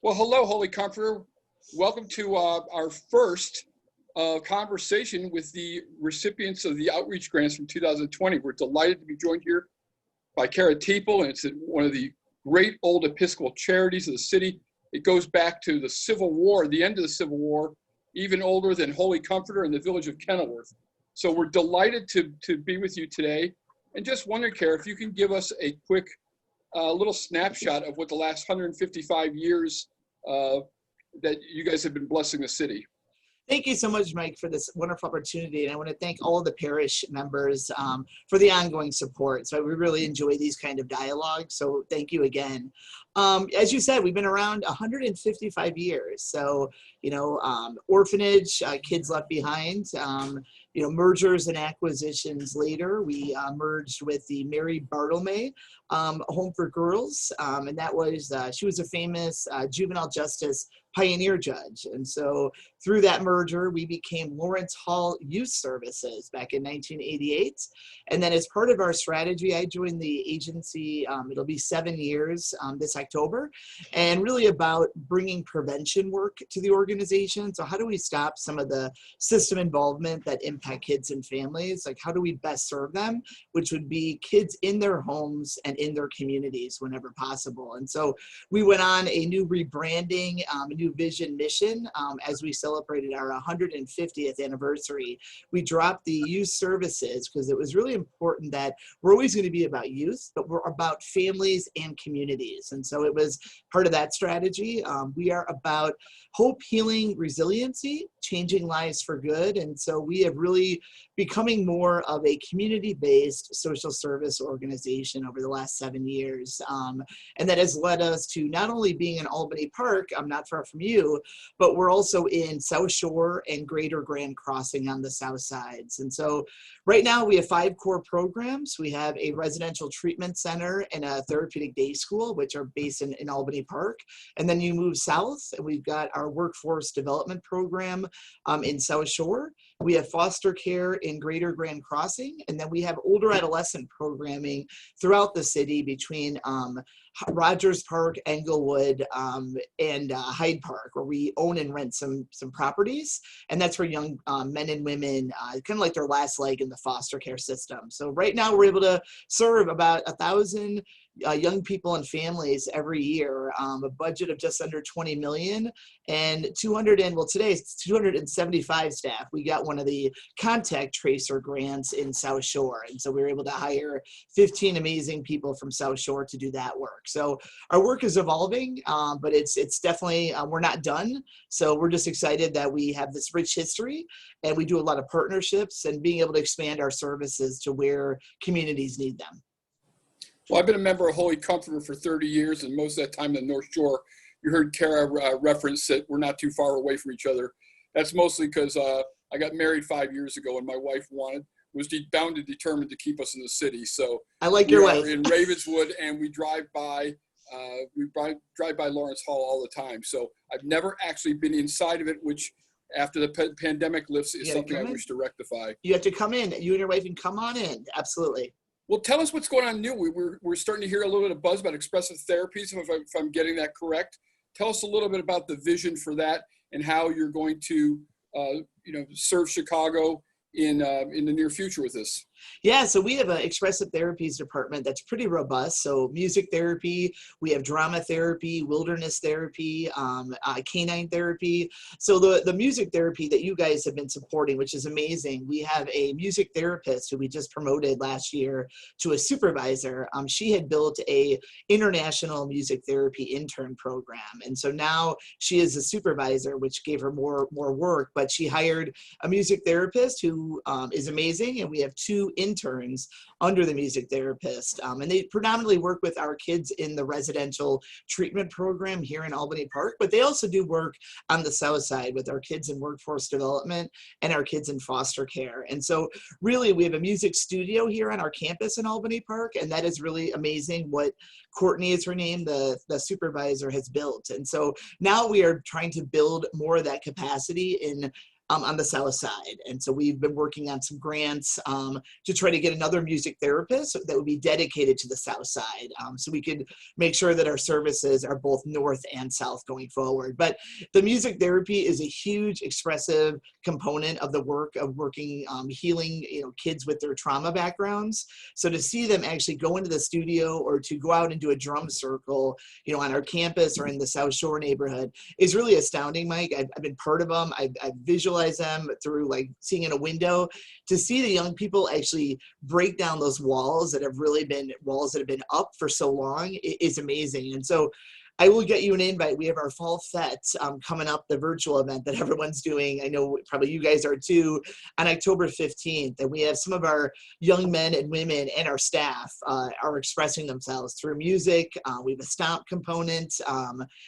Well, hello, Holy Comforter. Welcome to our first conversation with the recipients of the outreach grants from 2020. We're delighted to be joined here by Kara Teeple, and it's one of the great old Episcopal charities of the city. It goes back to the Civil War, the end of the Civil War, even older than Holy Comforter in the village of Kenilworth. So we're delighted to be with you today. And just wondering, Kara, if you can give us a quick little snapshot of what the last 155 years that you guys have been blessing the city. Thank you so much, Mike, for this wonderful opportunity. And I want to thank all of the parish members for the ongoing support. So we really enjoy these kind of dialogues. So thank you again. As you said, we've been around 155 years. So, orphanage, kids left behind, mergers and acquisitions later. We merged with the Mary Bartlemay Home for Girls. And that was, she was a famous juvenile justice pioneer judge. And so through that merger, we became Lawrence Hall Youth Services back in 1988. And then as part of our strategy, I joined the agency, it'll be 7 years this October, and really about bringing prevention work to the organization. So how do we stop some of the system involvement that impact kids and families? Like, how do we best serve them, which would be kids in their homes and in their communities whenever possible. And so we went on a new rebranding, a new vision mission as we celebrated our 150th anniversary. We dropped the youth services because it was really important that we're always going to be about youth, but we're about families and communities. And so it was part of that strategy. We are about hope, healing, resiliency, changing lives for good. And so we have really becoming more of a community-based social service organization over the last 7 years. And that has led us to not only being in Albany Park, I'm not far from you, but we're also in South Shore and Greater Grand Crossing on the south sides. And so right now we have 5 core programs. We have a residential treatment center and a therapeutic day school, which are based in Albany Park. And then you move south and we've got our workforce development program in South Shore. We have foster care in Greater Grand Crossing, and then we have older adolescent programming throughout the city between Rogers Park, Englewood, and Hyde Park, where we own and rent some properties, and that's for young men and women, kind of like their last leg in the foster care system. So right now we're able to serve about 1,000 young people and families every year, a budget of just under 20 million, and today it's 275 staff. We got one of the contact tracer grants in South Shore, and so we were able to hire 15 amazing people from South Shore to do that work. So our work is evolving, but it's definitely, we're not done. So we're just excited that we have this rich history, and we do a lot of partnerships and being able to expand our services to where communities need them. Well, I've been a member of Holy Comforter for 30 years, and most of that time in the North Shore. You heard Kara reference that we're not too far away from each other. That's mostly because I got married 5 years ago, and my wife was bound and determined to keep us in the city. So I like your wife. We're in Ravenswood, and we drive by Lawrence Hall all the time. So I've never actually been inside of it, which after the pandemic lifts is something I wish to rectify. You have to come in. You and your wife can come on in. Absolutely. Well, tell us what's going on new. We're starting to hear a little bit of buzz about expressive therapies, if I'm getting that correct. Tell us a little bit about the vision for that and how you're going to, serve Chicago in the near future with this. Yeah, so we have an expressive therapies department that's pretty robust. So music therapy, we have drama therapy, wilderness therapy, canine therapy. So the music therapy that you guys have been supporting, which is amazing. We have a music therapist who we just promoted last year to a supervisor. She had built a international music therapy intern program. And so now she is a supervisor, which gave her more work, but she hired a music therapist who is amazing. And we have 2 interns under the music therapist. And they predominantly work with our kids in the residential treatment program here in Albany Park, but they also do work on the south side with our kids in workforce development and our kids in foster care. And so really we have a music studio here on our campus in Albany Park, and that is really amazing what Courtney is her name, the supervisor, has built. And so now we are trying to build more of that capacity in on the South Side. And so we've been working on some grants to try to get another music therapist that would be dedicated to the South Side, so we could make sure that our services are both North and South going forward. But the music therapy is a huge expressive component of the work of working, healing, kids with their trauma backgrounds. So to see them actually go into the studio or to go out and do a drum circle, on our campus or in the South Shore neighborhood is really astounding, Mike. I've been part of them. I've visualized them through like seeing in a window. To see the young people actually break down those walls that have really been walls that have been up for so long is amazing. And so I will get you an invite. We have our Fall Fete coming up, the virtual event that everyone's doing. I know probably you guys are too, on October 15th. And we have some of our young men and women and our staff are expressing themselves through music. We have a stomp component.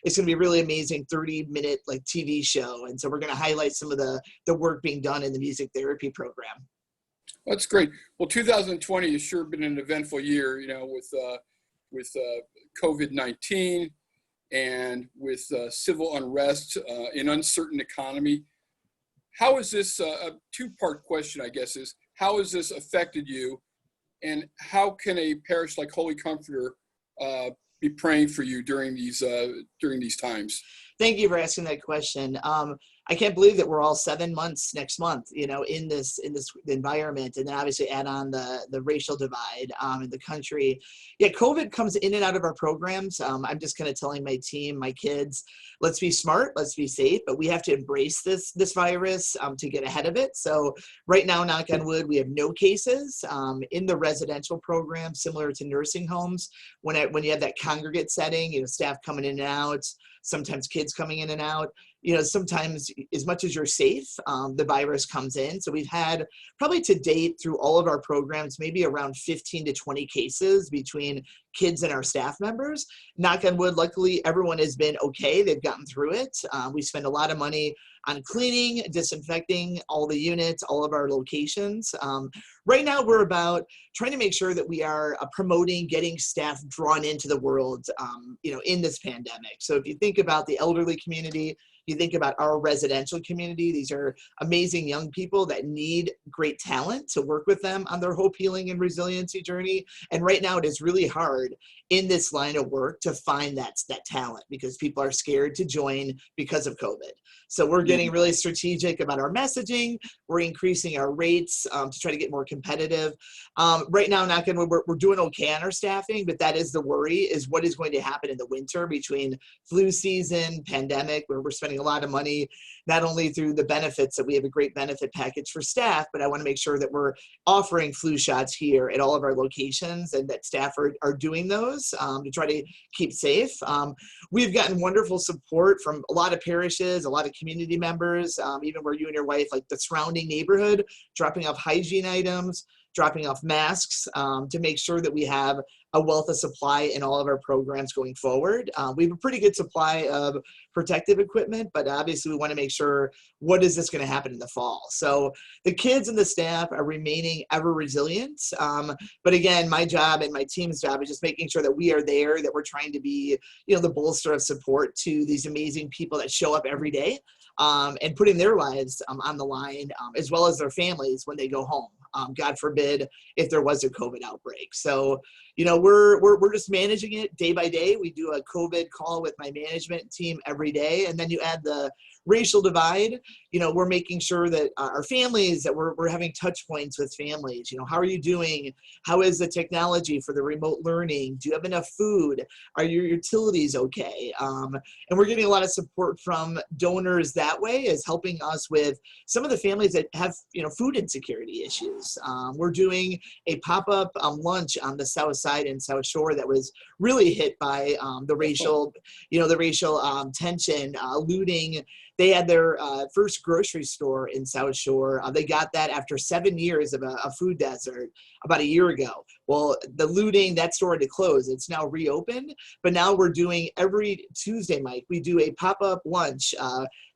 It's going to be a really amazing 30-minute like TV show. And so we're going to highlight some of the work being done in the music therapy program. That's great. Well, 2020 has sure been an eventful year, with COVID-19 and with civil unrest, an uncertain economy. How is this, a two-part question, I guess, is how has this affected you, and how can a parish like Holy Comforter be praying for you during these times? Thank you for asking that question. I can't believe that we're all 7 months next month, in this environment, and then obviously add on the racial divide in the country. Yeah, COVID comes in and out of our programs. I'm just kind of telling my team, my kids, let's be smart, let's be safe, but we have to embrace this virus to get ahead of it. So right now, knock on wood, we have no cases in the residential program, similar to nursing homes. When you have that congregate setting, staff coming in and out, sometimes kids coming in and out. Sometimes as much as you're safe, the virus comes in. So we've had probably to date through all of our programs, maybe around 15 to 20 cases between kids and our staff members. Knock on wood, luckily everyone has been okay. They've gotten through it. We spend a lot of money on cleaning, disinfecting all the units, all of our locations. Right now we're about trying to make sure that we are promoting getting staff drawn into the world, in this pandemic. So if you think about the elderly community, you think about our residential community, these are amazing young people that need great talent to work with them on their hope, healing, and resiliency journey. And right now it is really hard in this line of work to find that talent because people are scared to join because of COVID. So we're getting really strategic about our messaging. We're increasing our rates to try to get more competitive. Right now, we're doing okay on our staffing, but that is the worry, is what is going to happen in the winter between flu season, pandemic, where we're spending a lot of money, not only through the benefits that we have a great benefit package for staff, but I want to make sure that we're offering flu shots here at all of our locations and that staff are doing those to try to keep safe. We've gotten wonderful support from a lot of parishes, a lot of community members, even where you and your wife, like the surrounding neighborhood, dropping off hygiene items, dropping off masks to make sure that we have a wealth of supply in all of our programs going forward. We have a pretty good supply of protective equipment, but obviously we want to make sure what is this going to happen in the fall. So the kids and the staff are remaining ever resilient. But again, my job and my team's job is just making sure that we are there, that we're trying to be, the bolster of support to these amazing people that show up every day and putting their lives on the line, as well as their families when they go home. God forbid if there was a COVID outbreak. So, we're just managing it day by day. We do a COVID call with my management team every day. And then you add the racial divide, we're making sure that our families, that we're having touch points with families. How are you doing? How is the technology for the remote learning? Do you have enough food? Are your utilities okay? And we're getting a lot of support from donors that way, is helping us with some of the families that have, food insecurity issues. We're doing a pop-up lunch on the South Side and South Shore that was really hit by the racial tension, looting. They had their first grocery store in South Shore. They got that after 7 years of a food desert about a year ago. Well, the looting, that store had to close. It's now reopened, but now we're doing every Tuesday, Mike, we do a pop-up lunch.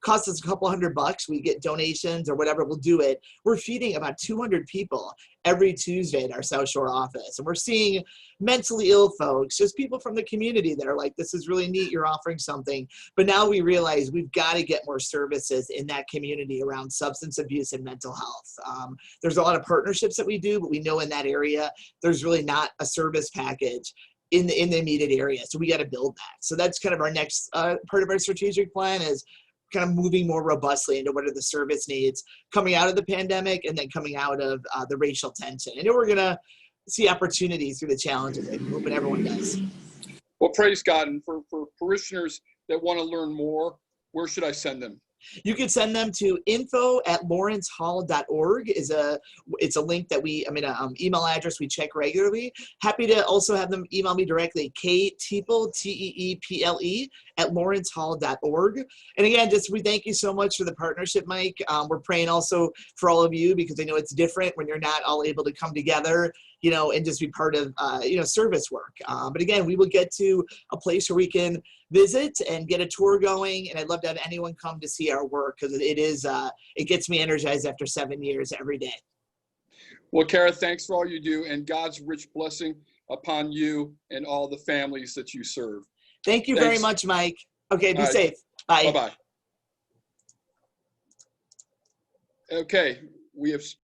Costs us a couple $100. We get donations or whatever, we'll do it. We're feeding about 200 people every Tuesday at our South Shore office. And we're seeing mentally ill folks, just people from the community that are like, this is really neat, you're offering something. But now we realize we've got to get more services in that community around substance abuse and mental health. There's a lot of partnerships that we do, but we know in that area, there's really not a service package in the immediate area. So we got to build that. So that's kind of our next part of our strategic plan, is kind of moving more robustly into what are the service needs coming out of the pandemic and then coming out of the racial tension. I know we're going to see opportunities through the challenges. I'm hoping everyone does. Well, praise God. And for parishioners that want to learn more, where should I send them? You can send them to info@lawrencehall.org. It's a link that email address we check regularly. Happy to also have them email me directly, kteeple, Teeple, @lawrencehall.org. And again, we thank you so much for the partnership, Mike. We're praying also for all of you, because I know it's different when you're not all able to come together, and just be part of, service work. But again, we will get to a place where we can visit and get a tour going. And I'd love to have anyone come to see our work, because it gets me energized after 7 years every day. Well, Kara, thanks for all you do, and God's rich blessing upon you and all the families that you serve. Thank you very much, Mike. Okay, be safe. Bye. Bye-bye. Okay, we have